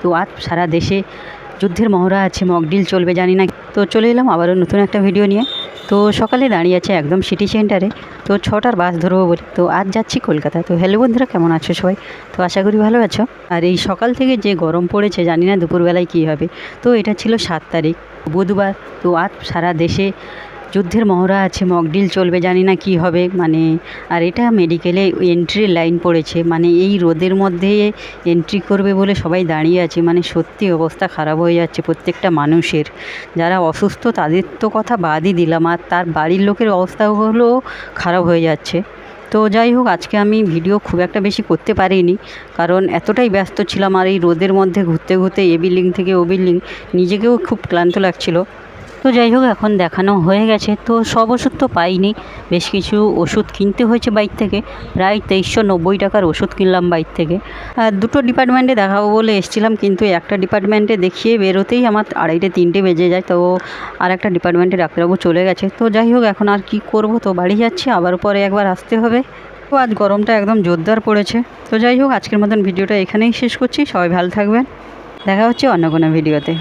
তো আজ সারা দেশে যুদ্ধের মহড়া আছে, মকড্রিল চলবে জানি না। তো চলে এলাম আবারও নতুন একটা ভিডিও নিয়ে। তো সকালে দাঁড়িয়ে আছে একদম সিটি সেন্টারে, তো 6টার বাস ধরবো বলে। তো আজ যাচ্ছি কলকাতা। তো হ্যালো বন্ধুরা, কেমন আছো সবাই? তো আশা করি ভালো আছো। আর এই সকাল থেকে যে গরম পড়েছে জানি না দুপুরবেলায় কী হবে। তো এটা ছিল 7 তারিখ বুধবার। তো আজ সারা দেশে যুদ্ধের মহড়া আছে, মকড্রিল চলবে জানি না কী হবে আর এটা মেডিকেলে এন্ট্রির লাইন পড়েছে, এই রোদের মধ্যে এন্ট্রি করবে বলে সবাই দাঁড়িয়ে আছে। সত্যি অবস্থা খারাপ হয়ে যাচ্ছে প্রত্যেকটা মানুষের। যারা অসুস্থ তাদের তো কথা বাদই দিলাম, আর তার বাড়ির লোকের অবস্থাগুলো খারাপ হয়ে যাচ্ছে। তো যাই হোক, আজকে আমি ভিডিও খুব একটা বেশি করতে পারিনি, কারণ এতটাই ব্যস্ত ছিলাম। আর এই রোদের মধ্যে ঘুরতে ঘুরতে এ বিল্ডিং থেকে ও বিল্ডিং, নিজেকেও খুব ক্লান্ত লাগছিল। তো যাই হোক, এখন দেখানো হয়ে গেছে। তো সব ওষুধ তো পাইনি, বেশ কিছু ওষুধ কিনতে হয়েছে বাইর থেকে। প্রায় 2390 টাকার ওষুধ কিনলাম বাইর থেকে। আর দুটো ডিপার্টমেন্টে দেখাবো বলে এসেছিলাম, কিন্তু একটা ডিপার্টমেন্টে দেখিয়ে বেরোতেই আমার 2:30-3টে বেজে যায়। তো আর একটা ডিপার্টমেন্টে ডাক্তারবাবু চলে গেছে। তো যাই হোক, এখন আর কি করব, তো বাড়ি যাচ্ছি, আবার পরে একবার আসতে হবে। তো আজ গরমটা একদম জোরদার পড়েছে। তো যাই হোক, আজকের মতন ভিডিওটা এখানেই শেষ করছি। সবাই ভালো থাকবেন, দেখা হচ্ছে অন্য কোনো ভিডিওতে।